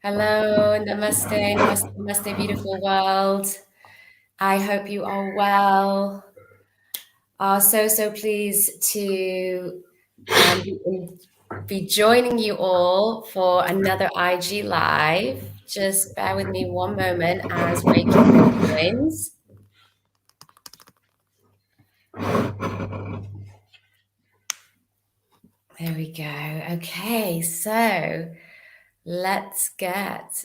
Hello, namaste, namaste, namaste, beautiful world. I hope you are well. So pleased to be joining you all for another IG Live. Just bear with me one moment as Reiki joins. There we go. Okay, so let's get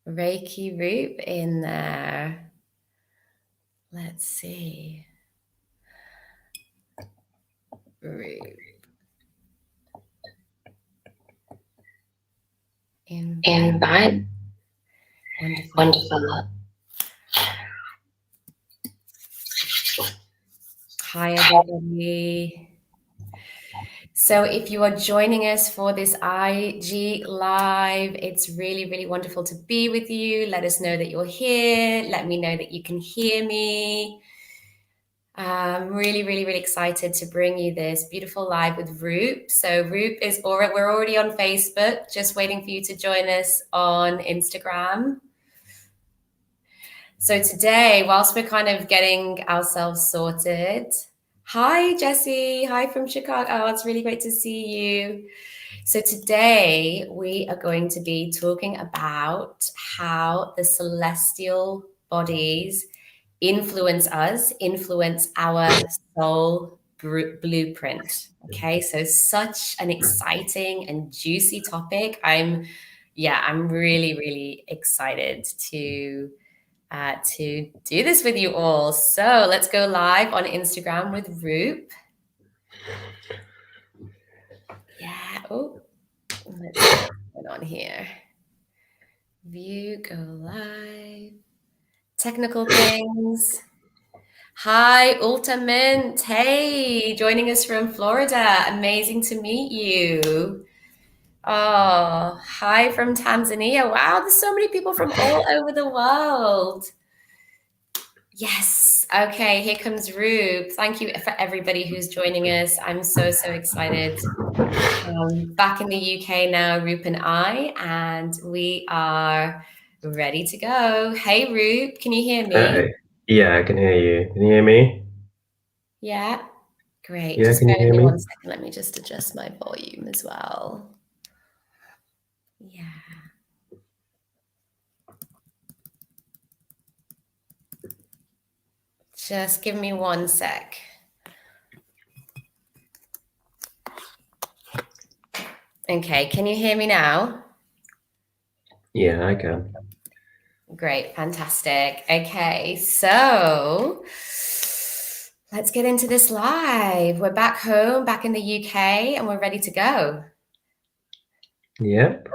Reiki Roop in there. Let's see. Roop. Invite. Wonderful. Hi, everybody. So if you are joining us for this IG Live, it's really, really wonderful to be with you. Let us know that you're here. Let me know that you can hear me. I'm really, really, really excited to bring you this beautiful live with Roop. So Roop we're already on Facebook, just waiting for you to join us on Instagram. So today, whilst we're kind of getting ourselves sorted, hi, Jessie. Hi from Chicago. Oh, it's really great to see you. So today we are going to be talking about how the celestial bodies influence us, influence our soul blueprint. Okay, so such an exciting and juicy topic. I'm really, really excited to do this with you all. So let's go live on Instagram with Roop. Yeah. Oh, let's see what's going on here. View, go live. Technical things. Hi, Ultimate. Hey, joining us from Florida. Amazing to meet you. Oh, hi from Tanzania. Wow, there's so many people from all over the world. Yes. Okay, here comes Roop. Thank you for everybody who's joining us. I'm so excited. Back in the UK now, Roop and I, and we are ready to go. Hey, Roop, can you hear me? Yeah, I can hear you. Can you hear me? Yeah. Great. Yeah, Just can you bear hear with me me? 1 second. Let me just adjust my volume as well. Yeah. Just give me 1 sec. Okay, can you hear me now? Yeah, I can. Great, fantastic. Okay, so let's get into this live. We're back home, back in the UK, and we're ready to go. Yep.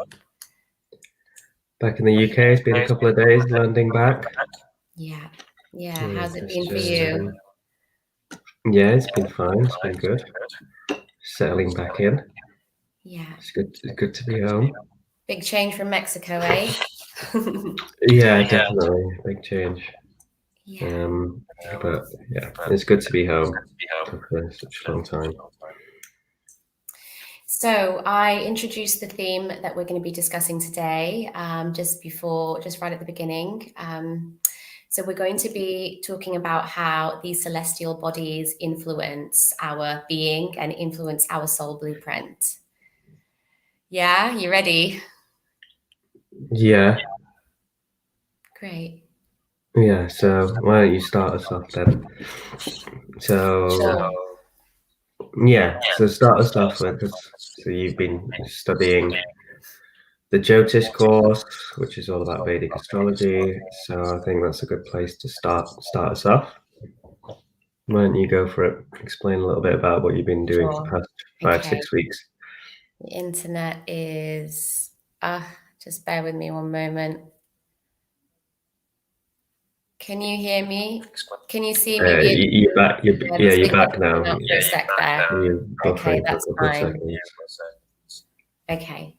Back in the UK, it's been a couple of days landing back. Yeah. How's it been for you? Yeah, it's been fine. It's been good. Settling back in. Yeah. It's good to be home. Big change from Mexico, eh? Yeah, definitely. Big change. Yeah. But yeah, it's good to be home after such a long time. So I introduced the theme that we're going to be discussing today, just right at the beginning. So we're going to be talking about how these celestial bodies influence our being and influence our soul blueprint. Yeah, you ready? Yeah. Great. Yeah, so why don't you start us off then? So, yeah, so start us off with, so you've been studying the Jyotish course, which is all about Vedic astrology. So I think that's a good place to start us off. Why don't you go for it? Explain a little bit about what you've been doing for the past 5-6 weeks. The internet is just bear with me 1 moment. Can you hear me? Can you see me? You're back. You're back now. For a sec there. You're buffering Okay, that's for a couple of fine. seconds. Okay.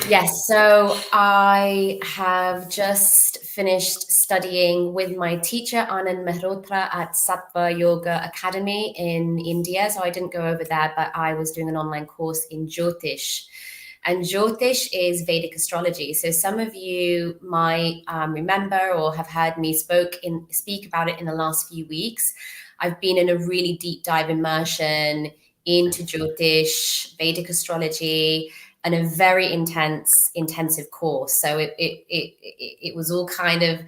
Yes, so I have just finished studying with my teacher Anand at Sattva Yoga Academy in India. So I didn't go over there, but I was doing an online course in Jyotish. And Jyotish is Vedic astrology. So some of you might remember or have heard me speak about it in the last few weeks. I've been in a really deep dive immersion into Jyotish, Vedic astrology, and a very intensive course. So it was all kind of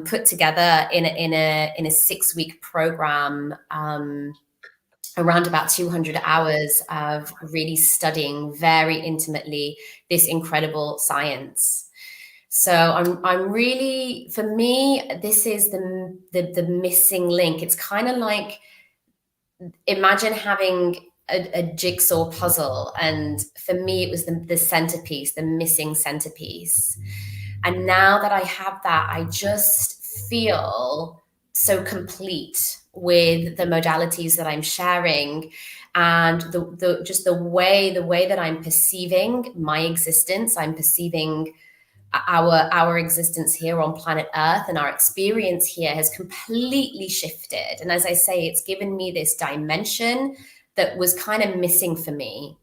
put together in a 6-week program, around about 200 hours of really studying very intimately this incredible science. So I'm really, for me, this is the missing link. It's kind of like, imagine having a jigsaw puzzle, and for me it was the centerpiece, the missing centerpiece. And now that I have that, I just feel so complete with the modalities that I'm sharing, and the way that I'm perceiving my existence. I'm perceiving our existence here on planet Earth, and our experience here has completely shifted. And as I say, it's given me this dimension that was kind of missing for me,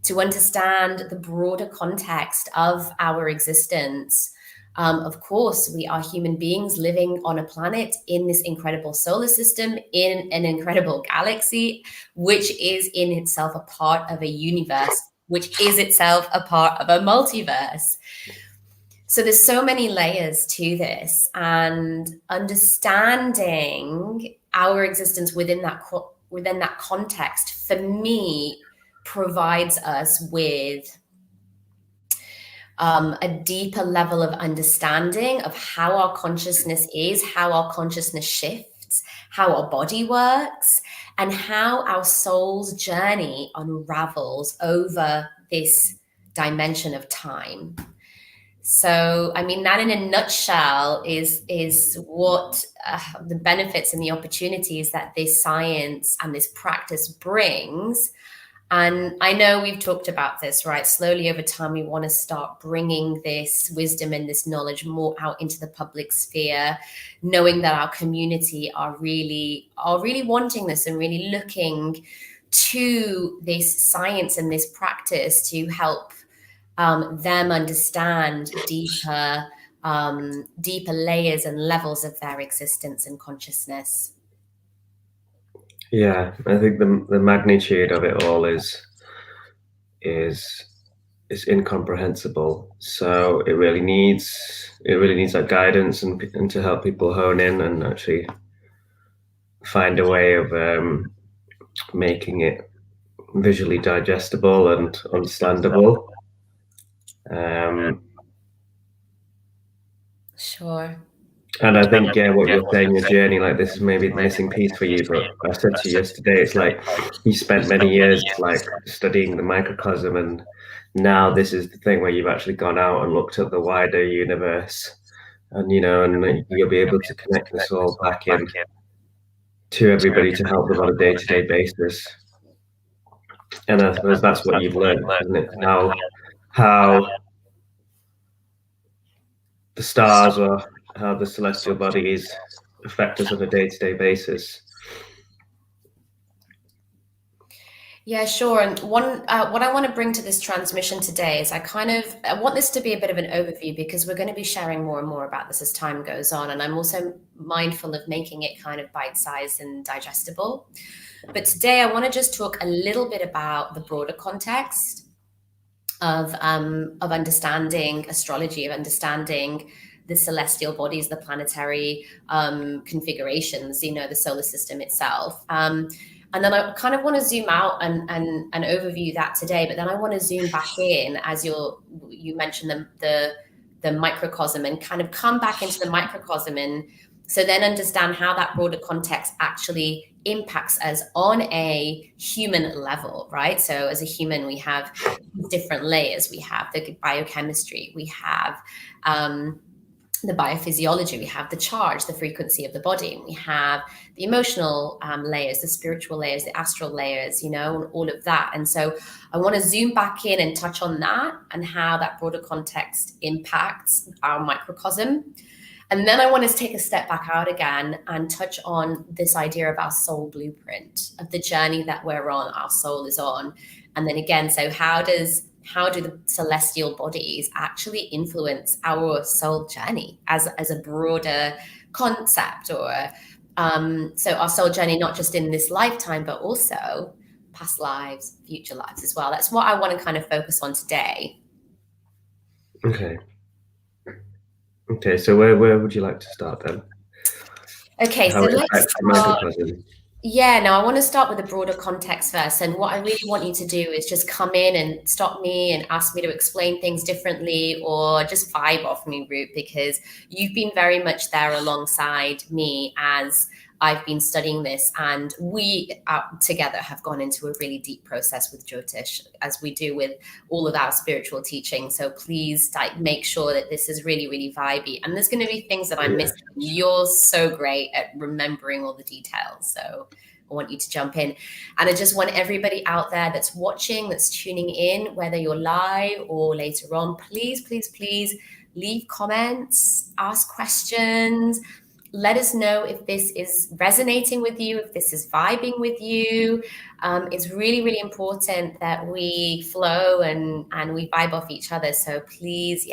to understand the broader context of our existence. Of course, we are human beings living on a planet in this incredible solar system, in an incredible galaxy, which is in itself a part of a universe, which is itself a part of a multiverse. So there's so many layers to this, and understanding our existence within that context, for me, provides us with a deeper level of understanding of how our consciousness is, how our consciousness shifts, how our body works, and how our soul's journey unravels over this dimension of time. So, I mean, that in a nutshell is what the benefits and the opportunities that this science and this practice brings. And I know we've talked about this, right? Slowly over time, we want to start bringing this wisdom and this knowledge more out into the public sphere, knowing that our community are really wanting this and really looking to this science and this practice to help them understand deeper layers and levels of their existence and consciousness. Yeah, I think the magnitude of it all is incomprehensible. So it really needs that guidance and to help people hone in and actually find a way of making it visually digestible and understandable. Sure. And I think, yeah, what you're saying, your journey, like this is maybe the missing piece for you. But I said to you yesterday, it's like you spent many years like studying the microcosm, and now this is the thing where you've actually gone out and looked at the wider universe, and and you'll be able to connect this all back in to everybody to help them on a day-to-day basis. And I suppose that's what you've learned, isn't it? How the stars or how the celestial bodies affect us on a day-to-day basis. Yeah, sure. And what I want to bring to this transmission today is I want this to be a bit of an overview, because we're going to be sharing more and more about this as time goes on. And I'm also mindful of making it kind of bite-sized and digestible. But today I want to just talk a little bit about the broader context of understanding astrology, of understanding the celestial bodies, the planetary configurations, the solar system itself. And then I kind of want to zoom out and overview that today. But then I want to zoom back in, as you mentioned the microcosm, and kind of come back into the microcosm, and so then understand how that broader context actually impacts us on a human level, right? So as a human, we have different layers. We have the biochemistry. We have the biophysiology, we have the charge, the frequency of the body, and we have the emotional layers, the spiritual layers, the astral layers, and all of that. And so I want to zoom back in and touch on that and how that broader context impacts our microcosm. And then I want to take a step back out again and touch on this idea of our soul blueprint, of the journey that we're on, our soul is on. And then again, so how do the celestial bodies actually influence our soul journey as a broader concept, or so our soul journey, not just in this lifetime, but also past lives, future lives as well. That's what I want to kind of focus on today. Okay, so where would you like to start then? Okay, How so it let's affects the start. microcosm. Yeah, no, I want to start with the broader context first. And what I really want you to do is just come in and stop me and ask me to explain things differently, or just vibe off me, Roop, because you've been very much there alongside me as I've been studying this. And we together have gone into a really deep process with Jyotish, as we do with all of our spiritual teaching. So please make sure that this is really, really vibey. And there's going to be things that I'm missing. You're so great at remembering all the details. So I want you to jump in. And I just want everybody out there that's watching, that's tuning in, whether you're live or later on, please, please, please leave comments, ask questions. Let us know if this is resonating with you, if this is vibing with you. It's really, really important that we flow and we vibe off each other. So please,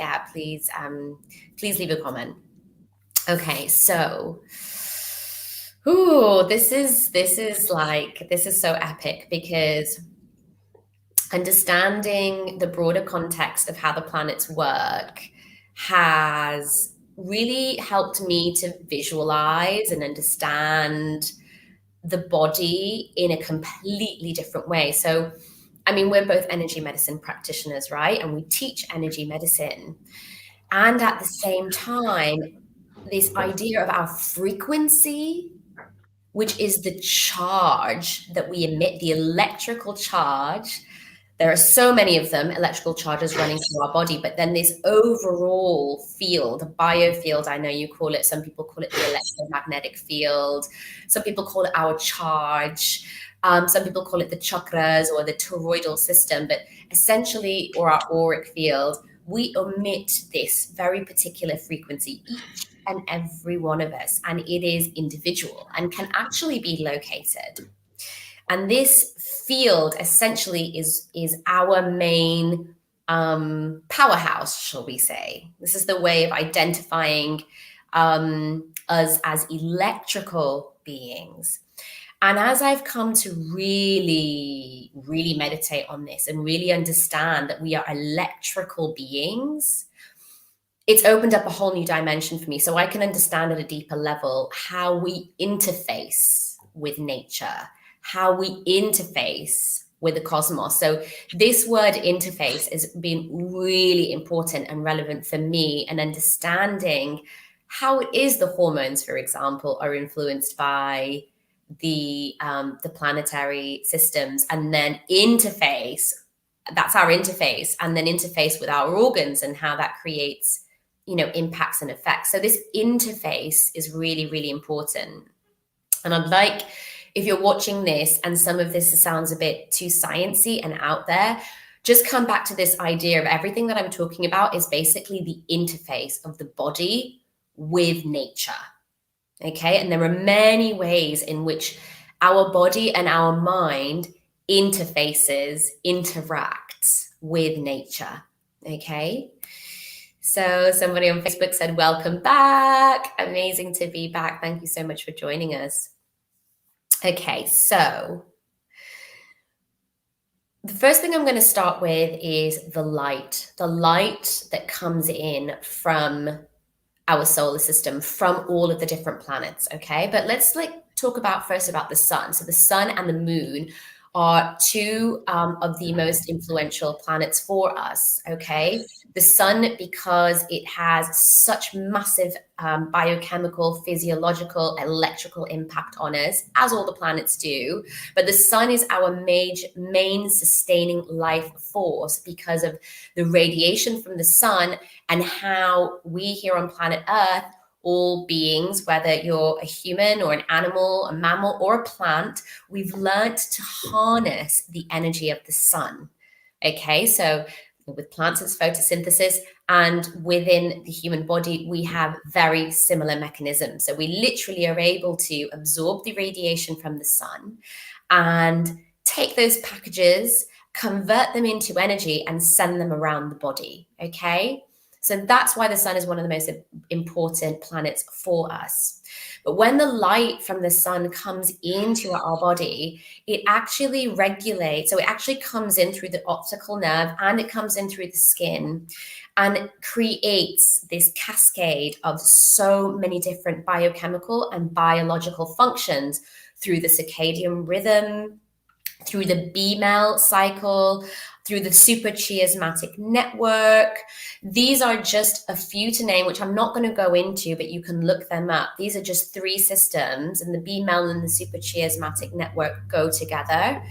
please leave a comment. Okay, so, this is so epic, because understanding the broader context of how the planets work has really helped me to visualize and understand the body in a completely different way. So, I mean, we're both energy medicine practitioners, right? And we teach energy medicine. And at the same time, this idea of our frequency, which is the charge that we emit, the electrical charge. There are so many of them, electrical charges running through our body, but then this overall field, a biofield, I know you call it, some people call it the electromagnetic field, some people call it our charge, some people call it the chakras or the toroidal system, but essentially, or our auric field, we emit this very particular frequency, each and every one of us, and it is individual and can actually be located. And this field essentially is our main powerhouse, shall we say. This is the way of identifying us as electrical beings. And as I've come to really, really meditate on this and really understand that we are electrical beings, it's opened up a whole new dimension for me. So I can understand at a deeper level how we interface with nature, how we interface with the cosmos. So this word interface has been really important and relevant for me, and understanding how it is the hormones, for example, are influenced by the planetary systems, and then interface. That's our interface, and then interface with our organs, and how that creates impacts and effects. So this interface is really, really important. And I'd like, if you're watching this and some of this sounds a bit too sciencey and out there, just come back to this idea of everything that I'm talking about is basically the interface of the body with nature. Okay. And there are many ways in which our body and our mind interfaces, interacts with nature. Okay. So somebody on Facebook said, welcome back. Amazing to be back. Thank you so much for joining us. Okay, so the first thing I'm going to start with is the light that comes in from our solar system, from all of the different planets. Okay, but let's talk about first about the sun. So the sun and the moon are two of the most influential planets for us, okay? The sun, because it has such massive biochemical, physiological, electrical impact on us, as all the planets do. But the sun is our main sustaining life force because of the radiation from the sun and how we here on planet Earth, all beings, whether you're a human or an animal, a mammal, or a plant, we've learnt to harness the energy of the sun. Okay, so with plants, it's photosynthesis, and within the human body, we have very similar mechanisms. So we literally are able to absorb the radiation from the sun and take those packages, convert them into energy, and send them around the body. Okay. So that's why the sun is one of the most important planets for us. But when the light from the sun comes into our body, it actually regulates. So it actually comes in through the optical nerve and it comes in through the skin and creates this cascade of so many different biochemical and biological functions through the circadian rhythm, through the B-mel cycle, through the suprachiasmatic network. These are just a few to name, which I'm not going to go into, but you can look them up. These are just three systems, and the B-mel and the suprachiasmatic network go together.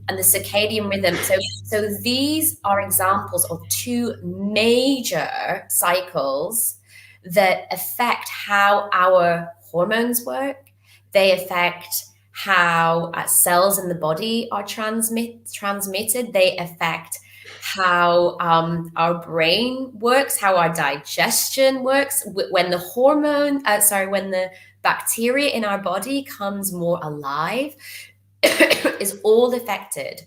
And the circadian rhythm. So these are examples of two major cycles that affect how our hormones work. They affect how cells in the body are transmitted. They affect how our brain works, how our digestion works. When the bacteria in our body comes more alive, is all affected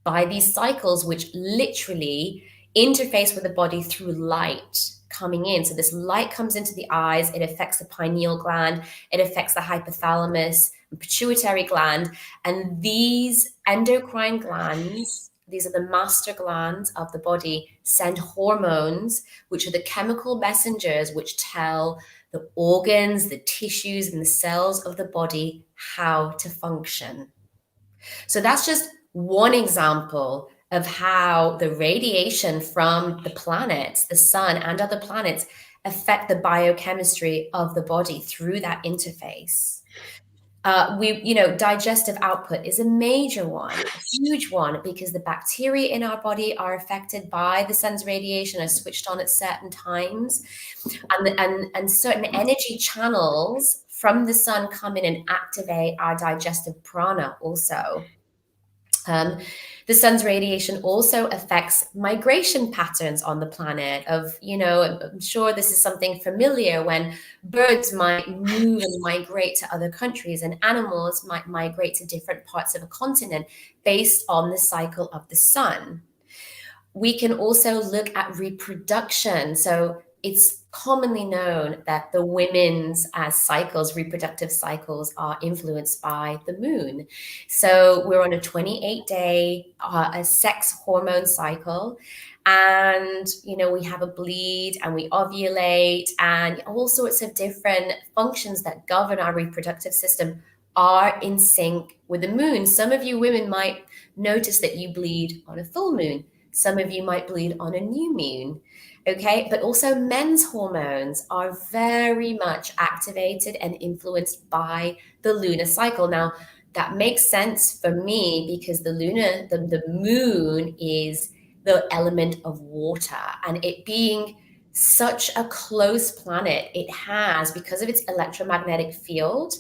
by these cycles, which literally interface with the body through light coming in. So this light comes into the eyes, it affects the pineal gland, it affects the hypothalamus and pituitary gland. And these endocrine glands, these are the master glands of the body, send hormones, which are the chemical messengers which tell the organs, the tissues, and the cells of the body how to function. So that's just one example of how the radiation from the planets, the sun and other planets, affect the biochemistry of the body through that interface. Digestive output is a major one, a huge one, because the bacteria in our body are affected by the sun's radiation, are switched on at certain times, and certain energy channels from the sun come in and activate our digestive prana also. The sun's radiation also affects migration patterns on the planet I'm sure this is something familiar when birds might move and migrate to other countries and animals might migrate to different parts of a continent based on the cycle of the sun. We can also look at reproduction. So it's commonly known that the women's reproductive cycles, are influenced by the moon. So we're on a 28-day sex hormone cycle. And, we have a bleed and we ovulate, and all sorts of different functions that govern our reproductive system are in sync with the moon. Some of you women might notice that you bleed on a full moon. Some of you might bleed on a new moon. Okay, but also men's hormones are very much activated and influenced by the lunar cycle. Now, that makes sense for me because the moon is the element of water, and it being such a close planet, it has, because of its electromagnetic field,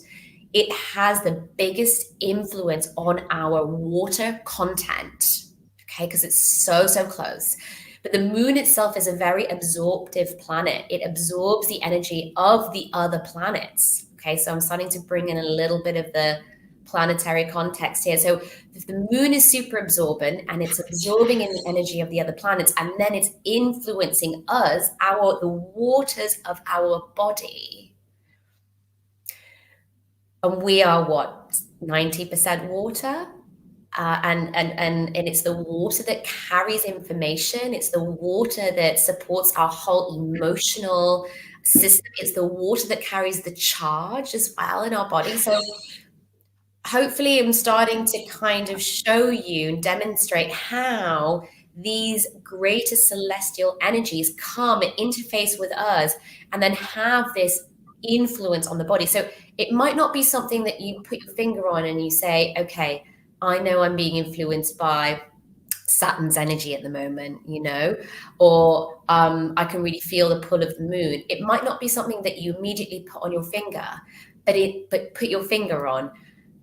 it has the biggest influence on our water content. Okay, because it's so close. But the moon itself is a very absorptive planet. It absorbs the energy of the other planets. Okay, so I'm starting to bring in a little bit of the planetary context here. So if the moon is super absorbent and it's absorbing in the energy of the other planets, and then it's influencing us, the waters of our body. And we are what? 90% water? And it's the water that carries information. It's the water that supports our whole emotional system. It's the water that carries the charge as well in our body. So hopefully I'm starting to kind of show you and demonstrate how these greater celestial energies come and interface with us and then have this influence on the body. So it might not be something that you put your finger on and you say, okay, I know I'm being influenced by Saturn's energy at the moment, or I can really feel the pull of the moon. It might not be something that you immediately put on your finger, but put your finger on.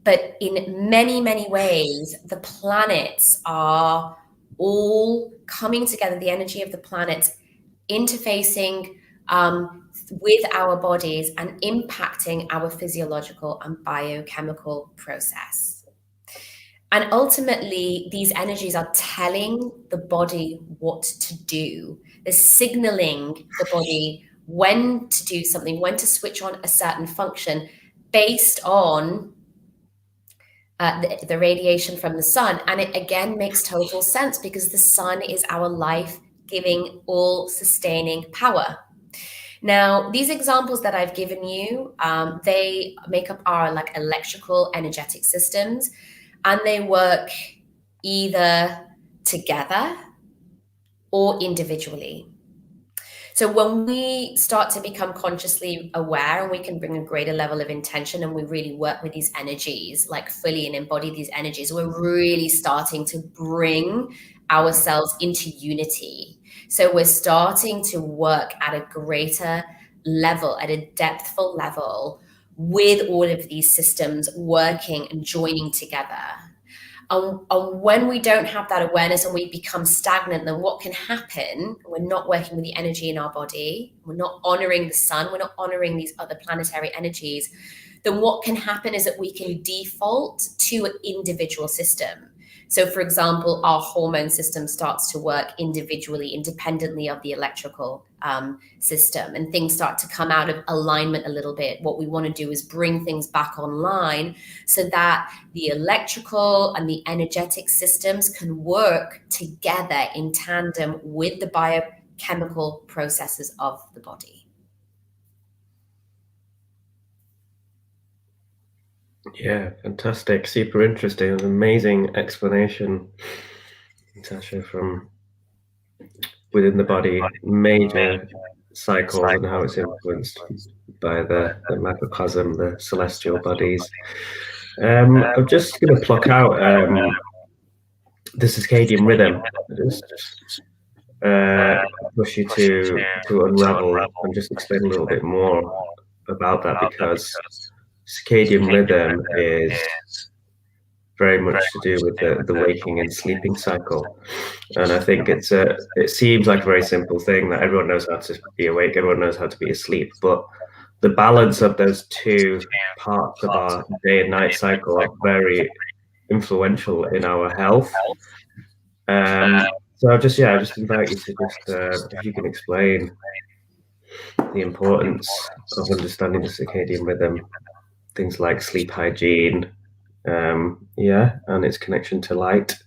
But in many, many ways, the planets are all coming together, the energy of the planets interfacing with our bodies and impacting our physiological and biochemical process. And ultimately, these energies are telling the body what to do. They're signaling the body when to do something, when to switch on a certain function based on the radiation from the sun. And it again makes total sense because the sun is our life-giving, all-sustaining power. Now, these examples that I've given you, they make up our like electrical energetic systems, and they work either together or individually. So when we start to become consciously aware and we can bring a greater level of intention and we really work with these energies, like fully and embody these energies, we're really starting to bring ourselves into unity. So we're starting to work at a greater level, at a depthful level, with all of these systems working and joining together. And when we don't have that awareness and we become stagnant, then what can happen? We're not working with the energy in our body. We're not honoring the sun. We're not honoring these other planetary energies. Then what can happen is that we can default to an individual system. So, for example, our hormone system starts to work individually, independently of the electrical system, and things start to come out of alignment a little bit. What we want to do is bring things back online so that the electrical and the energetic systems can work together in tandem with the biochemical processes of the body. Yeah, fantastic. Super interesting. An amazing explanation, Natasha, from within the body, major cycles and how it's influenced by the macrocosm, the celestial bodies. I'm just going to pluck out the circadian rhythm. Just push you to unravel and just explain a little bit more about that, because circadian rhythm is very much to do with the waking and sleeping cycle. And I think it seems like a very simple thing that everyone knows how to be awake, everyone knows how to be asleep, but the balance of those two parts of our day and night cycle are very influential in our health. So I just invite you to just if you can explain the importance of understanding the circadian rhythm, things like sleep hygiene, and its connection to light.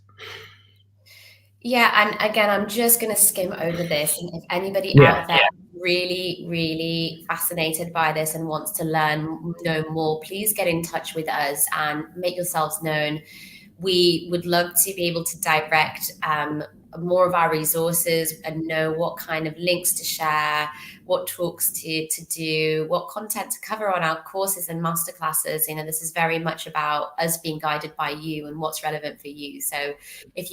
Yeah, and again, I'm just going to skim over this. And if anybody out there really, really fascinated by this and wants to know more, please get in touch with us and make yourselves known. We would love to be able to direct more of our resources and know what kind of links to share, what talks to do, what content to cover on our courses and masterclasses. This is very much about us being guided by you and what's relevant for you. So if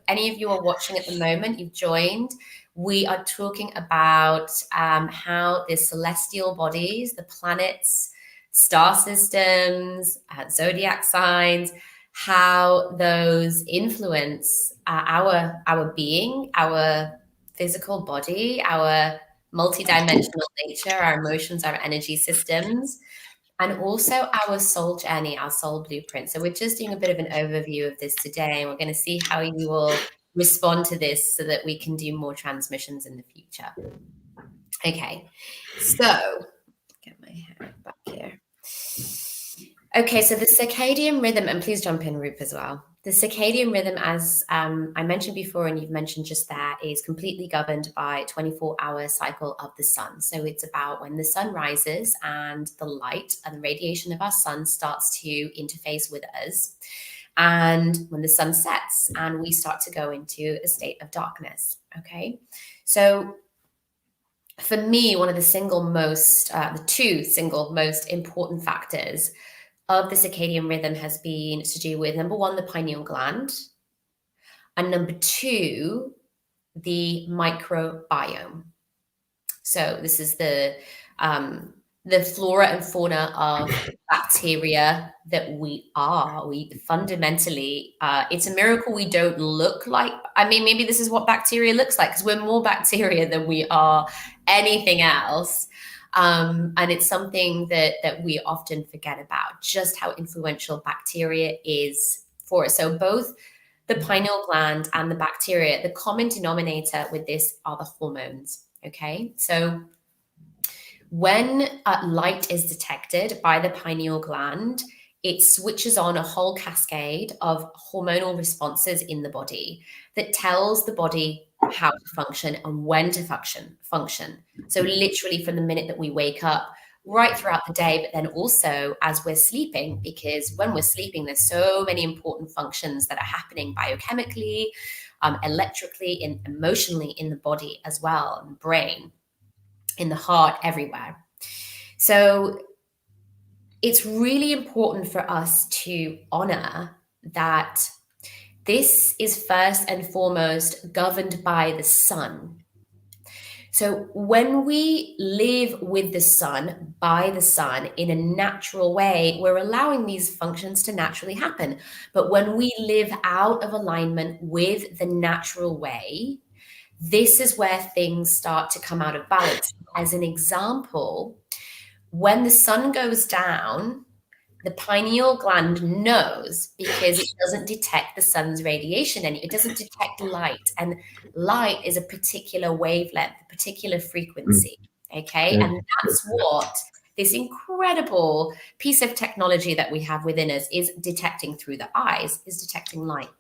any of you are watching at the moment, you've joined, we are talking about how the celestial bodies, the planets, star systems, zodiac signs, how those influence our being, our physical body, our multidimensional nature, our emotions, our energy systems, and also our soul journey, our soul blueprint. So we're just doing a bit of an overview of this today, and we're going to see how you will respond to this so that we can do more transmissions in the future. Okay, so get my hair back here. Okay, so the circadian rhythm, and please jump in, Roop, as well. The circadian rhythm, as I mentioned before, and you've mentioned just there, is completely governed by 24-hour cycle of the sun. So it's about when the sun rises and the light and the radiation of our sun starts to interface with us, and when the sun sets and we start to go into a state of darkness. Okay, so for me, one of the two single most important factors of the circadian rhythm has been to do with, number one, the pineal gland, and number two, the microbiome. So this is the flora and fauna of bacteria that we are. We fundamentally, it's a miracle we don't look like. I mean, maybe this is what bacteria looks like, because we're more bacteria than we are anything else. And it's something that we often forget about, just how influential bacteria is for us. So both the pineal gland and the bacteria, the common denominator with this are the hormones. Okay, so when light is detected by the pineal gland, it switches on a whole cascade of hormonal responses in the body that tells the body how to function and when to function. So literally from the minute that we wake up, right throughout the day, but then also as we're sleeping, because when we're sleeping, there's so many important functions that are happening biochemically, electrically, and emotionally in the body as well, in the brain, in the heart, everywhere. So it's really important for us to honor that this is first and foremost governed by the sun. So when we live with the sun, by the sun, in a natural way, we're allowing these functions to naturally happen. But when we live out of alignment with the natural way, this is where things start to come out of balance. As an example, when the sun goes down, the pineal gland knows, because it doesn't detect the sun's radiation and it doesn't detect light. And light is a particular wavelength, a particular frequency. Okay. Yeah. And that's what this incredible piece of technology that we have within us is detecting through the eyes, is detecting light.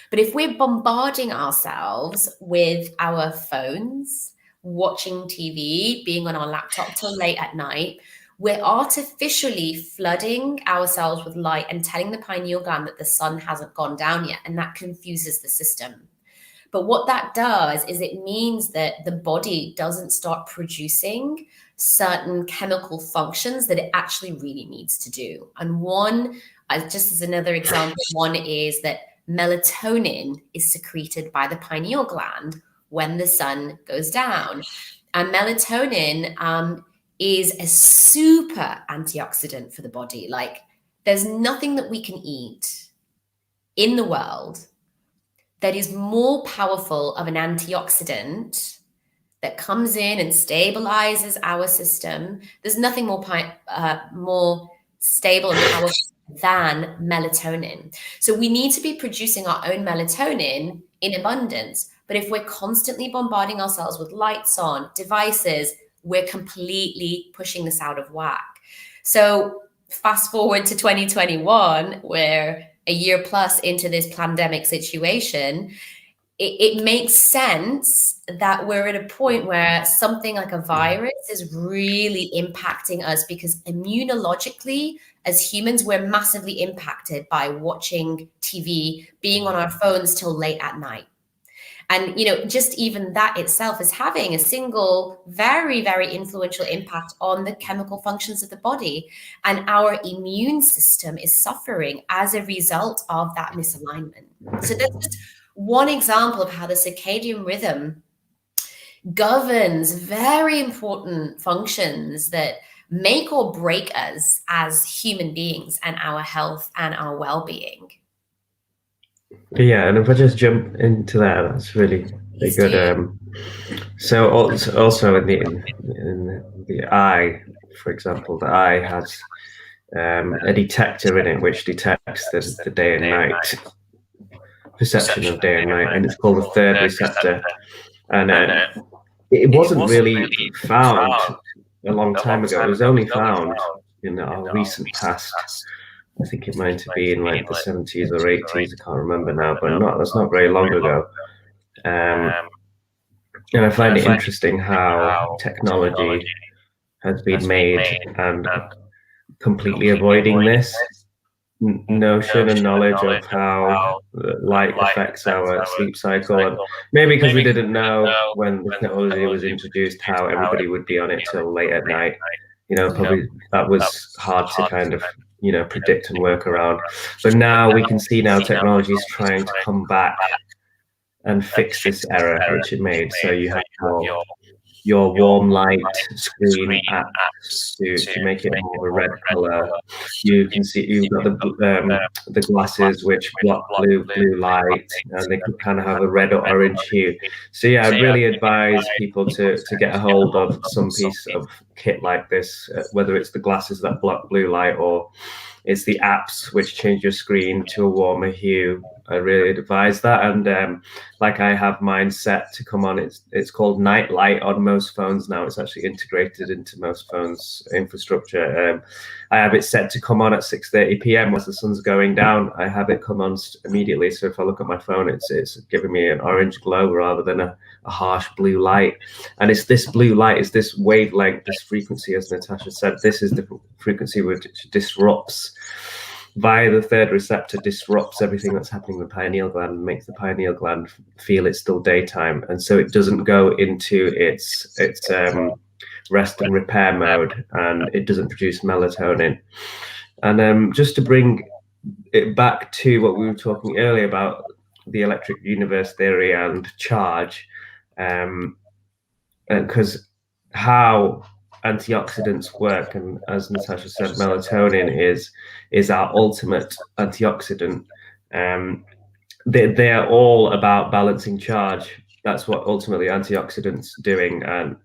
But if we're bombarding ourselves with our phones, watching TV, being on our laptop till late at night, we're artificially flooding ourselves with light and telling the pineal gland that the sun hasn't gone down yet, and that confuses the system. But what that does is it means that the body doesn't start producing certain chemical functions that it actually really needs to do. And one, just as another example, one is that melatonin is secreted by the pineal gland when the sun goes down. And melatonin is a super antioxidant for the body. Like, there's nothing that we can eat in the world that is more powerful of an antioxidant that comes in and stabilizes our system. There's nothing more stable and powerful than melatonin. So we need to be producing our own melatonin in abundance. But if we're constantly bombarding ourselves with lights on, devices, we're completely pushing this out of whack. So fast forward to 2021, where a year plus into this pandemic situation, it makes sense that we're at a point where something like a virus is really impacting us, because immunologically, as humans, we're massively impacted by watching TV, being on our phones till late at night. And, just even that itself is having a single, very, very influential impact on the chemical functions of the body. And our immune system is suffering as a result of that misalignment. So that's just one example of how the circadian rhythm governs very important functions that make or break us as human beings and our health and our well-being. Yeah, and if I just jump into that, that's really good. So also in the eye, for example, the eye has a detector in it which detects the day and night perception of day and night, and it's called the third receptor. And it wasn't really found a long time ago. It was only found in our recent past. I think it might have been like the 70s or 80s. I can't remember now, but that's not very long ago. And I find it interesting how technology has been made and completely avoiding this notion and knowledge of how light affects our sleep cycle. And maybe because we didn't know when the technology was introduced how everybody would be on it till late at night. Probably that was hard to kind of predict and work around. But now we can see now technology is trying to come back and fix this error which it made. So you have your warm light screen apps to make it more of a red color. You can see you've got the glasses which block blue light, and they could kind of have a red or orange hue. So yeah, I'd really advise people to get a hold of some piece of kit like this, whether it's the glasses that block blue light or it's the apps which change your screen to a warmer hue. I really advise that. And like I have mine set to come on, it's called Night Light on most phones now. It's actually integrated into most phones infrastructure. I have it set to come on at 6:30 p.m. as the sun's going down. I have it come on immediately. So if I look at my phone, it's giving me an orange glow rather than a harsh blue light. And it's this blue light, is this wavelength, this frequency, as Natasha said. This is the frequency which disrupts via the third receptor, disrupts everything that's happening in the pineal gland and makes the pineal gland feel it's still daytime. And so it doesn't go into its rest and repair mode, and it doesn't produce melatonin. And just to bring it back to what we were talking earlier about the electric universe theory and charge, because how antioxidants work, and as Natasha said, melatonin is our ultimate antioxidant. They're all about balancing charge. That's what ultimately antioxidants doing. And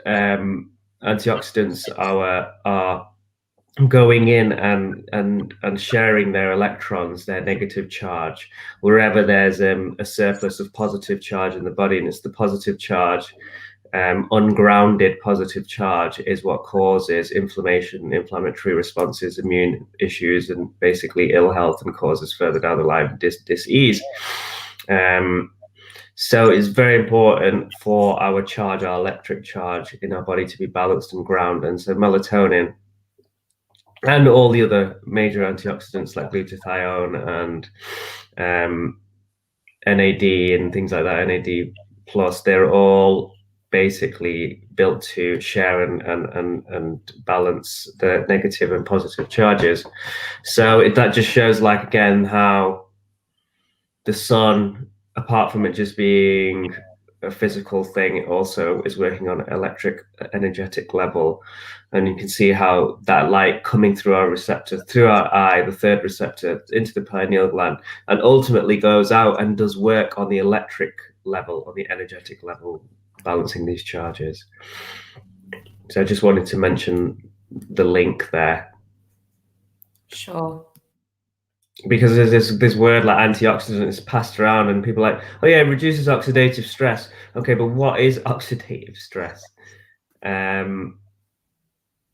antioxidants are going in and sharing their electrons, their negative charge, wherever there's a surplus of positive charge in the body. And it's the positive charge, ungrounded positive charge, is what causes inflammation, inflammatory responses, immune issues, and basically ill health, and causes further down the line dis-ease. So it's very important for our charge, our electric charge in our body, to be balanced and grounded. And so melatonin and all the other major antioxidants like glutathione and NAD and things like that, NAD plus, they're all basically built to share and balance the negative and positive charges. So that just shows, like, again, how the sun, apart from it just being a physical thing, it also is working on electric, energetic level. And you can see how that light coming through our receptor, through our eye, the third receptor, into the pineal gland, and ultimately goes out and does work on the electric level, on the energetic level, balancing these charges. So I just wanted to mention the link there. Sure. Because there's this word like antioxidant is passed around, and people are like, oh yeah, it reduces oxidative stress. Okay, but what is oxidative stress?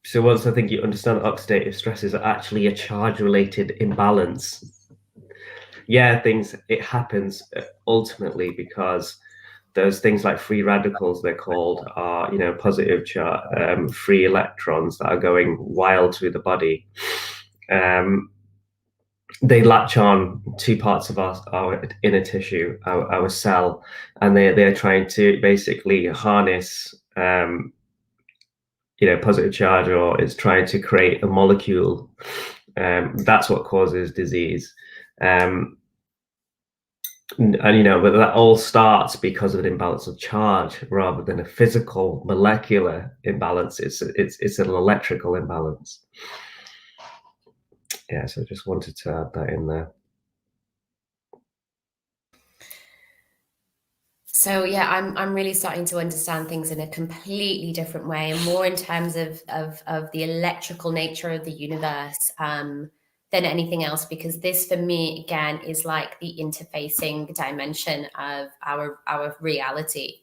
So once I think you understand that oxidative stress is actually a charge-related imbalance. Yeah, it happens ultimately because those things like free radicals, they're called, are positive free electrons that are going wild through the body. They latch on to parts of our inner tissue, our cell, and they're trying to basically harness positive charge, or it's trying to create a molecule. That's what causes disease. And but that all starts because of an imbalance of charge rather than a physical molecular imbalance. It's an electrical imbalance. Yeah, so I just wanted to add that in there. So yeah, I'm really starting to understand things in a completely different way, and more in terms of the electrical nature of the universe than anything else, because this for me again is like the interfacing dimension of our reality.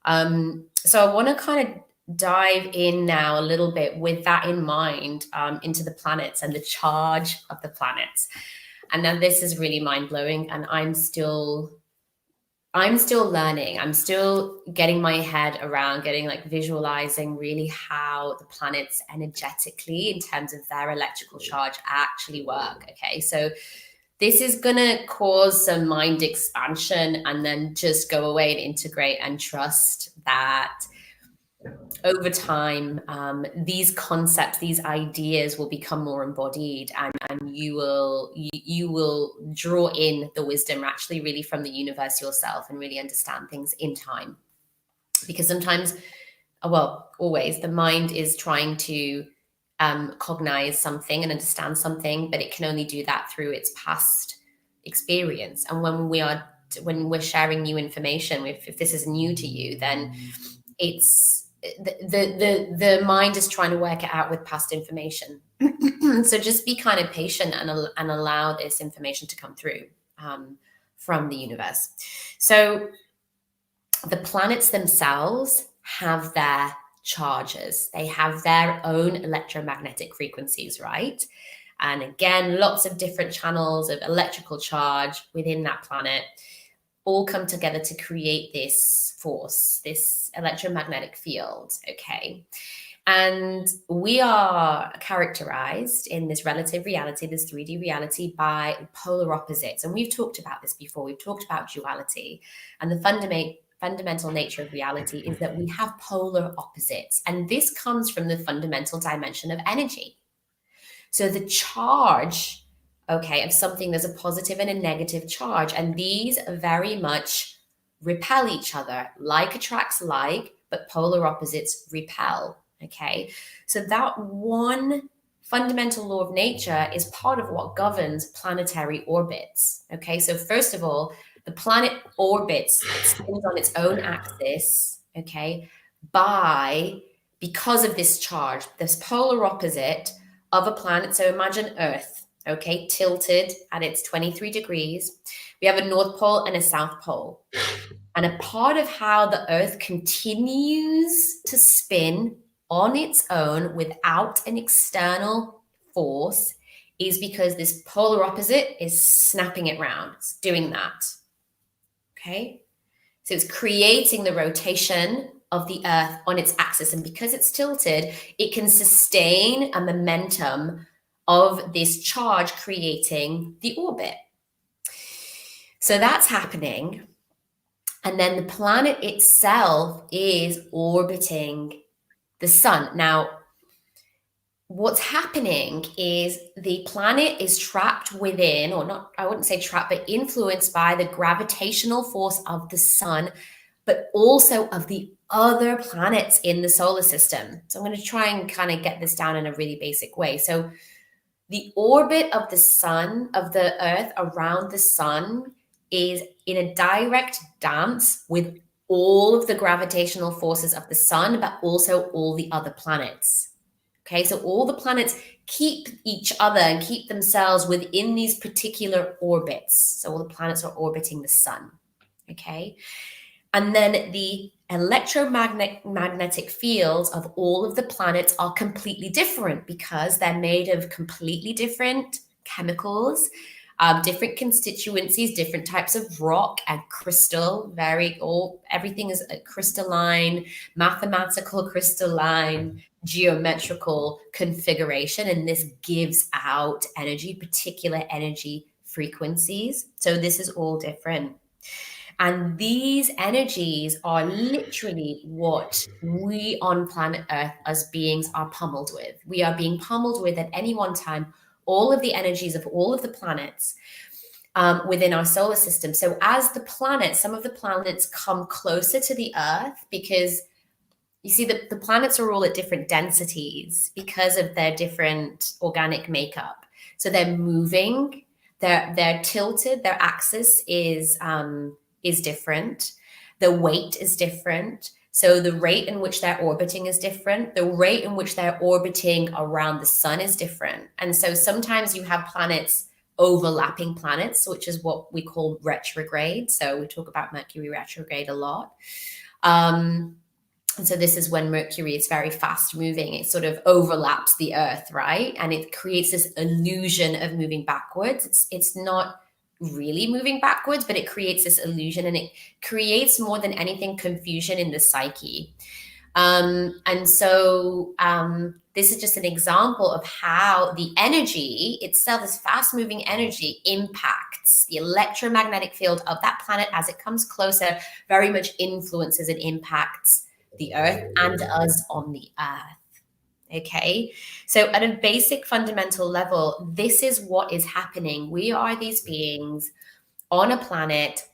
So I want to kind of dive in now a little bit with that in mind into the planets and the charge of the planets. And now this is really mind-blowing, and I'm still learning. I'm still getting my head around visualizing really how the planets energetically, in terms of their electrical charge, actually work. Okay, so this is going to cause some mind expansion, and then just go away and integrate and trust that over time, these concepts, these ideas will become more embodied, and you will draw in the wisdom actually really from the universe yourself, and really understand things in time. Because sometimes, well, always, the mind is trying to cognize something and understand something, but it can only do that through its past experience. And when we're sharing new information, if this is new to you, then it's the mind is trying to work it out with past information. So just be kind of patient and allow this information to come through from the universe. So the planets themselves have their charges. They have their own electromagnetic frequencies, right? And again, lots of different channels of electrical charge within that planet all come together to create this force, this electromagnetic field, okay? And we are characterized in this relative reality, this 3D reality, by polar opposites. And we've talked about this before. We've talked about duality. And the fundamental nature of reality is that we have polar opposites. And this comes from the fundamental dimension of energy. So the charge, okay, of something, there's a positive and a negative charge, and these very much repel each other. Like attracts like, but polar opposites repel, okay? So that one fundamental law of nature is part of what governs planetary orbits, okay? So first of all, the planet orbits, it spins on its own axis, okay, because of this charge, this polar opposite of a planet. So imagine Earth, okay, tilted at its 23 degrees. We have a North Pole and a South Pole. And a part of how the Earth continues to spin on its own without an external force is because this polar opposite is snapping it round. It's doing that, okay? So it's creating the rotation of the Earth on its axis. And because it's tilted, it can sustain a momentum of this charge creating the orbit. So that's happening. And then the planet itself is orbiting the sun. Now, what's happening is the planet is trapped within, or not, I wouldn't say trapped, but influenced by the gravitational force of the sun, but also of the other planets in the solar system. So I'm going to try and kind of get this down in a really basic way. So the orbit of the sun, of the Earth around the sun, is in a direct dance with all of the gravitational forces of the sun, but also all the other planets. Okay, so all the planets keep each other and keep themselves within these particular orbits. So all the planets are orbiting the sun. Okay. And then the electromagnetic fields of all of the planets are completely different because they're made of completely different chemicals, different constituencies, different types of rock and crystal. Everything is a crystalline, mathematical, crystalline, geometrical configuration, and this gives out energy, particular energy frequencies. So this is all different. And these energies are literally what we on planet Earth as beings are pummeled with. We are being pummeled with at any one time all of the energies of all of the planets within our solar system. So as some of the planets come closer to the Earth, because you see the planets are all at different densities because of their different organic makeup. So they're moving, they're tilted, their axis is different. The weight is different. So the rate in which they're orbiting is different. The rate in which they're orbiting around the sun is different. And so sometimes you have planets overlapping planets, which is what we call retrograde. So we talk about Mercury retrograde a lot. And so this is when Mercury is very fast moving. It sort of overlaps the Earth, right? And it creates this illusion of moving backwards. It's not really moving backwards, but it creates this illusion, and it creates more than anything confusion in the psyche. And so this is just an example of how the energy itself, this fast moving energy, impacts the electromagnetic field of that planet as it comes closer, very much influences and impacts the Earth and us on the Earth. Okay, so at a basic fundamental level, this is what is happening. We are these beings on a planet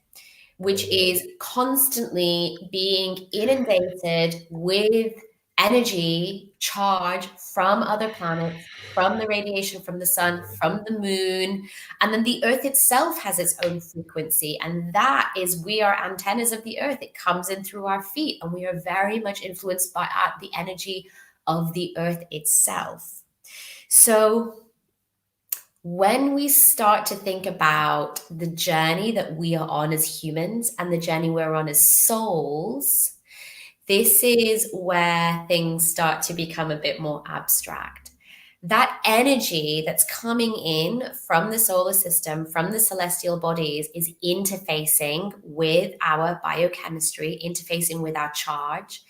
which is constantly being inundated with energy, charge from other planets, from the radiation from the sun, from the moon. And then the Earth itself has its own frequency. And that is, we are antennas of the Earth. It comes in through our feet, and we are very much influenced by the energy of the Earth itself. So when we start to think about the journey that we are on as humans and the journey we're on as souls, this is where things start to become a bit more abstract. That energy that's coming in from the solar system, from the celestial bodies, is interfacing with our biochemistry, interfacing with our charge.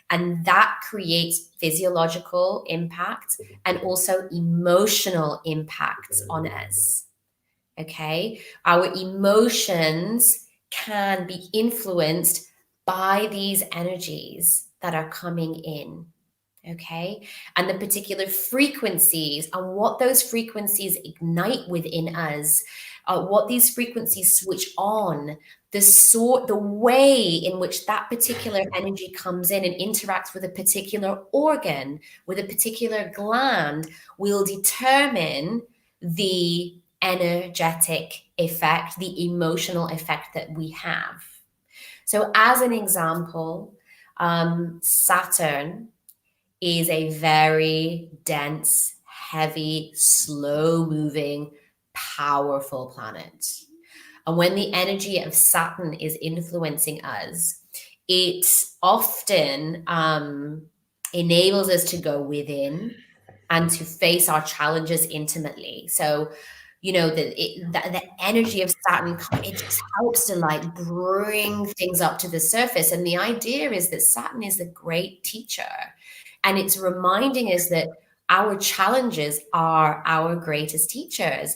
And that creates physiological impacts and also emotional impacts on us. Okay. Our emotions can be influenced by these energies that are coming in. Okay. And the particular frequencies and what those frequencies ignite within us, what these frequencies switch on, the way in which that particular energy comes in and interacts with a particular organ, with a particular gland, will determine the energetic effect, the emotional effect that we have. So as an example, Saturn is a very dense, heavy, slow-moving, powerful planet. And when the energy of Saturn is influencing us, it often enables us to go within and to face our challenges intimately. So, you know, the energy of Saturn, it just helps to like bring things up to the surface. And the idea is that Saturn is a great teacher. And it's reminding us that our challenges are our greatest teachers.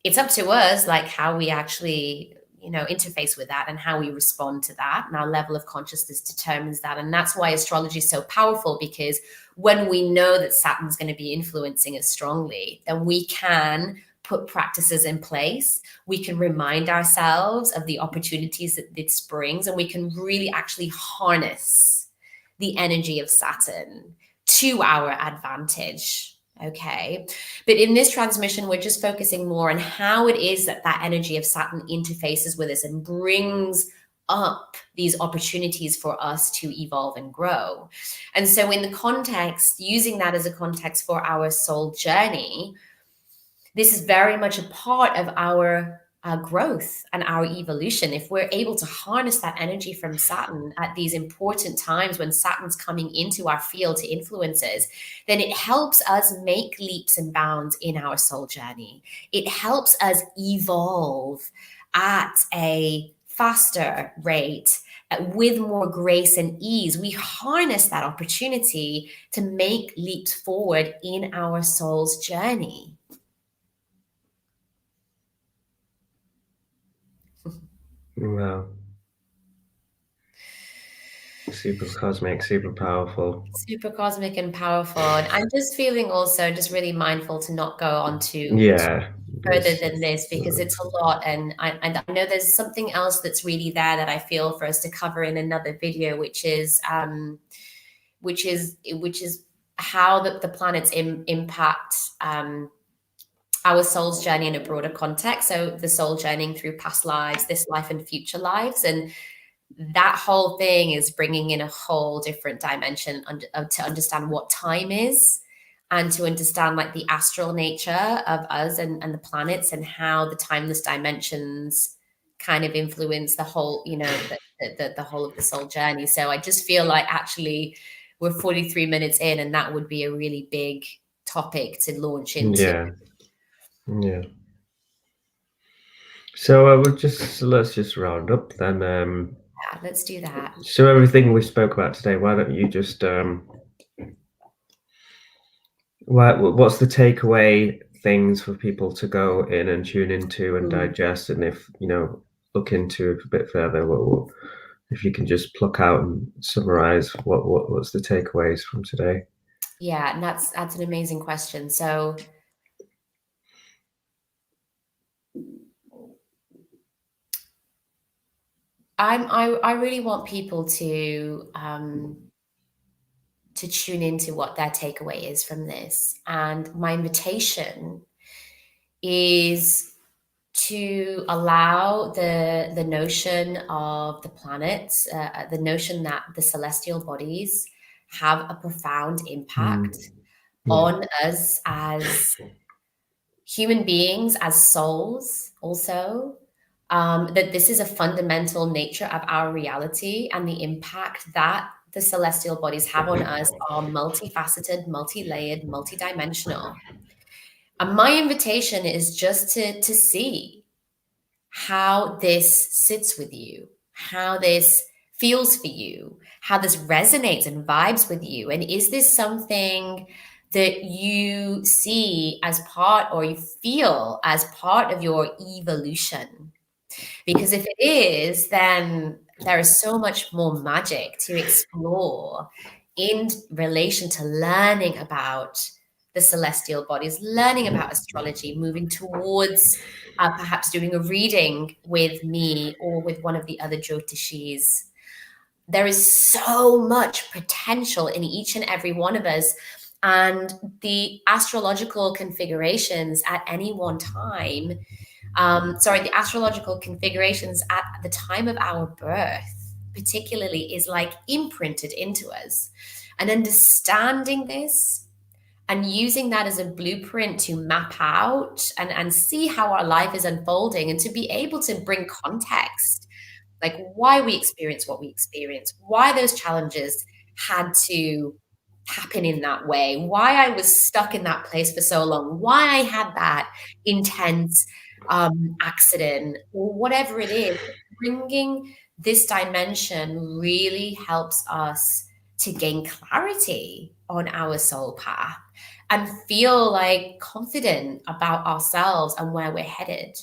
It's up to us, like how we actually, you know, interface with that and how we respond to that. And our level of consciousness determines that. And that's why astrology is so powerful, because when we know that Saturn's going to be influencing us strongly, then we can put practices in place. We can remind ourselves of the opportunities that this brings, and we can really actually harness the energy of Saturn to our advantage. Okay. But in this transmission, we're just focusing more on how it is that that energy of Saturn interfaces with us and brings up these opportunities for us to evolve and grow. And so in the context, using that as a context for our soul journey, this is very much a part of our growth and our evolution. If we're able to harness that energy from Saturn at these important times when Saturn's coming into our field to influence us, then it helps us make leaps and bounds in our soul journey. It helps us evolve at a faster rate, with more grace and ease. We harness that opportunity to make leaps forward in our soul's journey. Wow. Super cosmic, super powerful. Super cosmic and powerful. And I'm just feeling also just really mindful to not go on to further than this, because it's a lot. And I know there's something else that's really there that I feel for us to cover in another video, which is how the planets impact our soul's journey in a broader context. So the soul journeying through past lives, this life, and future lives. And that whole thing is bringing in a whole different dimension to understand what time is, and to understand like the astral nature of us and the planets, and how the timeless dimensions kind of influence the whole, you know, the whole of the soul journey. So I just feel like actually we're 43 minutes in, and that would be a really big topic to launch into. Yeah. So let's just round up then. Yeah, let's do that. So everything we spoke about today, why don't you just what's the takeaway things for people to go in and tune into and digest, and if look into a bit further, if you can just pluck out and summarize what's the takeaways from today? Yeah, and that's an amazing question. So I really want people to tune into what their takeaway is from this. And my invitation is to allow the notion of the planets, the notion that the celestial bodies have a profound impact on us as human beings, as souls, also. That this is a fundamental nature of our reality, and the impact that the celestial bodies have on us are multifaceted, multi-layered, multidimensional. And my invitation is just to see how this sits with you, how this feels for you, how this resonates and vibes with you. And is this something that you see as part, or you feel as part of your evolution? Because if it is, then there is so much more magic to explore in relation to learning about the celestial bodies, learning about astrology, moving towards perhaps doing a reading with me or with one of the other Jyotishis. There is so much potential in each and every one of us. And the astrological configurations at any one time, the astrological configurations at the time of our birth, particularly, is like imprinted into us. And understanding this and using that as a blueprint to map out and see how our life is unfolding, and to be able to bring context, like why we experience what we experience, why those challenges had to happen in that way, why I was stuck in that place for so long, why I had that intense accident, or whatever it is. Bringing this dimension really helps us to gain clarity on our soul path and feel like confident about ourselves and where we're headed,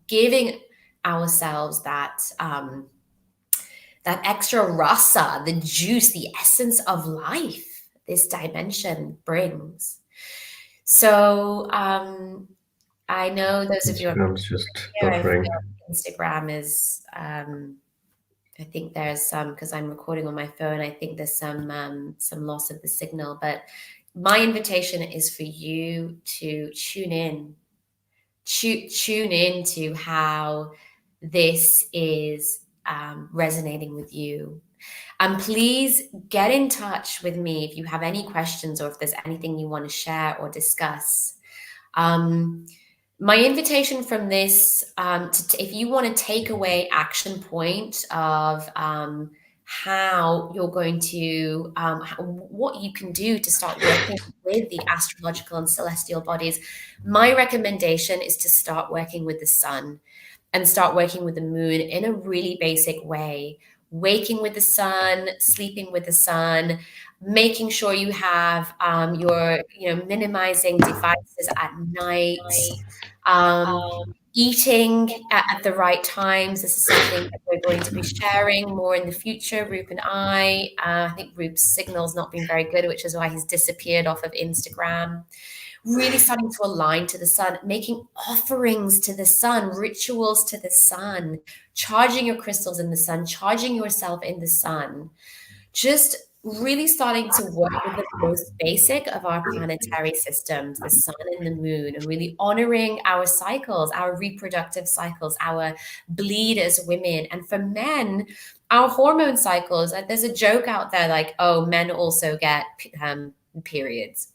giving ourselves that that extra rasa, the juice, the essence of life this dimension brings. So I know those of you Instagram's just here, I feel buffering. Instagram is I think there's some, because I'm recording on my phone, I think there's some loss of the signal. But my invitation is for you to tune in to how this is resonating with you. And please get in touch with me if you have any questions, or if there's anything you want to share or discuss. My invitation from this, if you want to take away action point of how you're going to, what you can do to start working with the astrological and celestial bodies, my recommendation is to start working with the sun and start working with the moon in a really basic way. Waking with the sun, sleeping with the sun, making sure you have your, minimizing devices at night, eating at the right times. This is something that we're going to be sharing more in the future, Roop and I. I think Roop's signal's not been very good, which is why he's disappeared off of Instagram. Really starting to align to the sun, making offerings to the sun, rituals to the sun, charging your crystals in the sun, charging yourself in the sun. Just really starting to work with the most basic of our planetary systems, the sun and the moon, and really honoring our cycles, our reproductive cycles, our bleed as women. And for men, our hormone cycles. There's a joke out there like, oh, men also get periods.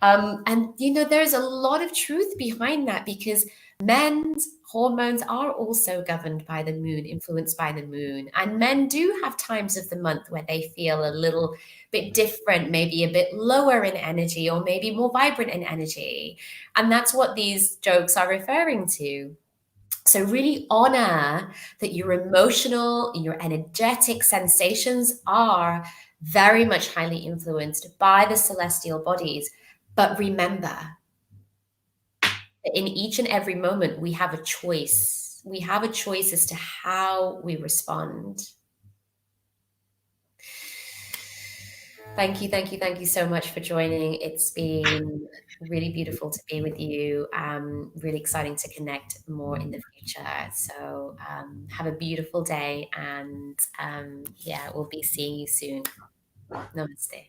And there's a lot of truth behind that, because Men's hormones are also governed by the moon, influenced by the moon. And men do have times of the month where they feel a little bit different, maybe a bit lower in energy, or maybe more vibrant in energy. And that's what these jokes are referring to. So really honor that your emotional, your energetic sensations are very much highly influenced by the celestial bodies. But remember, in each and every moment, we have a choice. We have a choice as to how we respond. Thank you, thank you, thank you so much for joining. It's been really beautiful to be with you. Really exciting to connect more in the future. So have a beautiful day, and yeah, we'll be seeing you soon. Namaste.